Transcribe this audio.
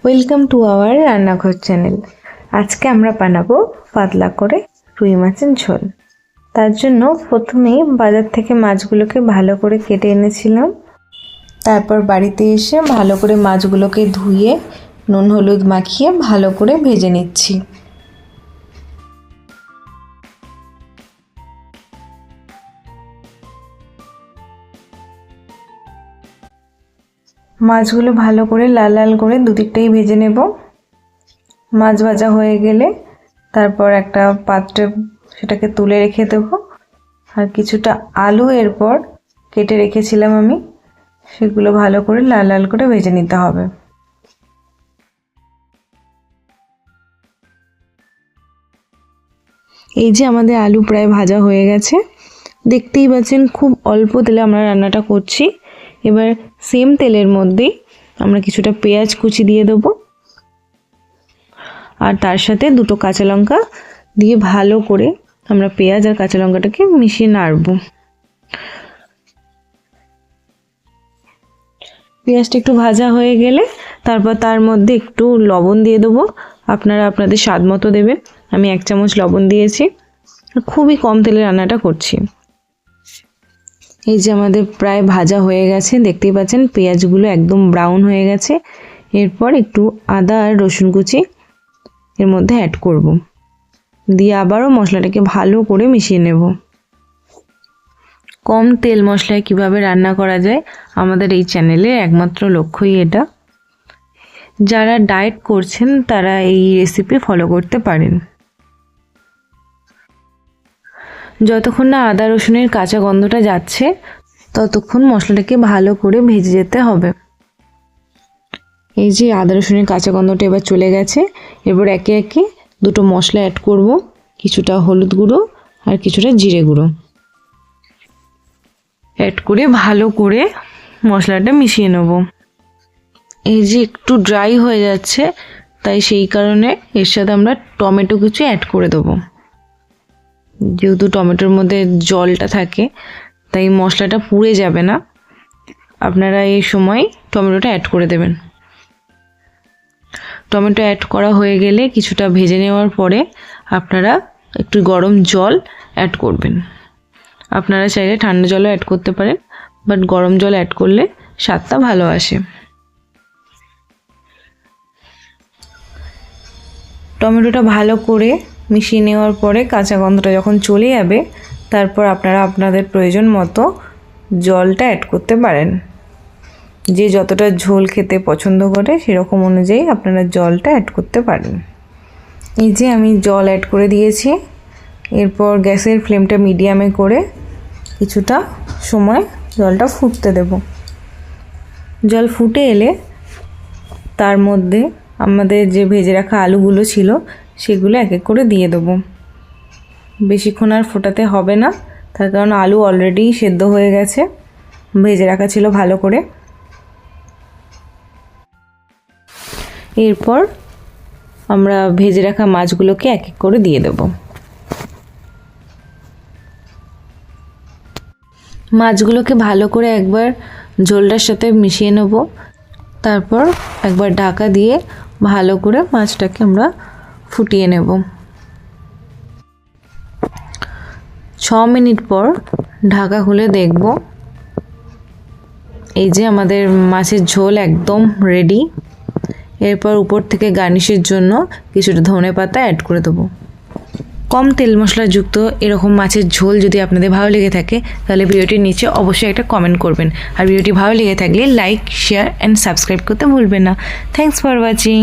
Welcome to our রান্নাঘর channel. আজকে আমরা বানাবো পাতলা করে রুই মাছের ঝোল। তার জন্য প্রথমেই বাজার থেকে মাছগুলোকে ভালো করে কেটে এনেছিলাম। তারপর বাড়িতে এসে ভালো করে মাছগুলোকে ধুয়ে নুন হলুদ মাখিয়ে ভালো করে ভেজে নিচ্ছি। মাছগুলো ভালো করে লাল লাল করে দুদিকটাই ভেজে নেব। মাছ ভাজা হয়ে গেলে তারপর একটা পাত্রে সেটাকে তুলে রেখে দেব। আর কিছুটা আলু এরপর কেটে রেখেছিলাম আমি, সেগুলো ভালো করে লাল লাল করে ভেজে নিতে হবে। এই যে আমাদের আলু প্রায় ভাজা হয়ে গেছে, দেখতেই পাচ্ছেন খুব অল্প তেলে আমরা রান্নাটা করছি। এবার সেম তেলের মধ্যেই আমরা কিছুটা পেঁয়াজ কুচি দিয়ে দেবো, আর তার সাথে দুটো কাঁচা লঙ্কা দিয়ে ভালো করে আমরা পেঁয়াজ আর কাঁচা লঙ্কাটাকে মিশিয়ে নাড়ব। পেঁয়াজটা একটু ভাজা হয়ে গেলে তারপর তার মধ্যে একটু লবণ দিয়ে দেবো। আপনারা আপনাদের স্বাদ মতো দেবেন। আমি 1 চামচ লবণ দিয়েছি। খুবই কম তেলে রান্নাটা করছি। এই যে আমাদের প্রায় ভাজা হয়ে গেছে, দেখতেই পাচ্ছেন পেঁয়াজগুলো একদম ব্রাউন হয়ে গেছে। এরপর একটু আদা আর রসুন কুচি এর মধ্যে অ্যাড করব, দিয়ে আবারও মশলাটাকে ভালো করে মিশিয়ে নেব। কম তেল মশলায় কিভাবে রান্না করা যায় আমাদের এই চ্যানেলের একমাত্র লক্ষ্যই এটা। যারা ডায়েট করছেন তারা এই রেসিপি ফলো করতে পারেন। যতক্ষণ না আদা রসুনের কাঁচা গন্ধটা যাচ্ছে ততক্ষণ মশলাটাকে ভালো করে ভেজে যেতে হবে। এই যে আদা রসুনের কাঁচা গন্ধটা এবার চলে গেছে। এরপর একে একে দুটো মশলা অ্যাড করব, কিছুটা হলুদ গুঁড়ো আর কিছুটা জিরে গুঁড়ো অ্যাড করে ভালো করে মশলাটা মিশিয়ে নেব। এই যে একটু ড্রাই হয়ে যাচ্ছে, তাই সেই কারণে এর সাথে আমরা টমেটো কিছু অ্যাড করে দেবো। যেহেতু টমেটোর মধ্যে জলটা থাকে তাই মশলাটা পুড়ে যাবে না। আপনারা এই সময় টমেটোটা অ্যাড করে দেবেন। টমেটো অ্যাড করা হয়ে গেলে কিছুটা ভেজে নেওয়ার পরে আপনারা একটু গরম জল অ্যাড করবেন। আপনারা চাইলে ঠান্ডা জলও অ্যাড করতে পারেন, বাট গরম জল অ্যাড করলে স্বাদটা ভালো আসে। টমেটোটা ভালো করে মিশিয়ে নেওয়ার পরে কাঁচা গন্ধটা যখন চলে যাবে তারপর আপনারা আপনাদের প্রয়োজন মতো জলটা অ্যাড করতে পারেন। যে যতটা ঝোল খেতে পছন্দ করে সেরকম অনুযায়ী আপনারা জলটা অ্যাড করতে পারেন। এই যে আমি জল অ্যাড করে দিয়েছি। এরপর গ্যাসের ফ্লেমটা মিডিয়ামে করে কিছুটা সময় জলটা ফুটতে দেব। জল ফুটে এলে তার মধ্যে আমাদের যে ভেজে রাখা আলুগুলো ছিল সেগুলো এক এক করে দিয়ে দেবো। বেশিক্ষণ আর ফোটাতে হবে না, তার কারণ আলু অলরেডি সেদ্ধ হয়ে গেছে, ভেজে রাখা ছিল ভালো করে। এরপর আমরা ভেজে রাখা মাছগুলোকে এক এক করে দিয়ে দেব। মাছগুলোকে ভালো করে একবার ঝোলটার সাথে মিশিয়ে নেব। তারপর একবার ঢাকা দিয়ে ভালো করে মাছটাকে আমরা ফুটিয়ে নেব। 6 মিনিট পর ঢাকা খুলে দেখব। এই যে আমাদের মাছের ঝোল একদম রেডি। এরপর উপর থেকে গার্নিশের জন্য কিছুটা ধনেপাতা অ্যাড করে দেবো। কম তেল মশলাযুক্ত এরকম মাছের ঝোল যদি আপনাদের ভালো লেগে থাকে তাহলে ভিডিওটির নিচে অবশ্যই একটা কমেন্ট করবেন। আর ভিডিওটি ভালো লেগে থাকলে লাইক, শেয়ার অ্যান্ড সাবস্ক্রাইব করতে ভুলবেন না। Thanks for watching.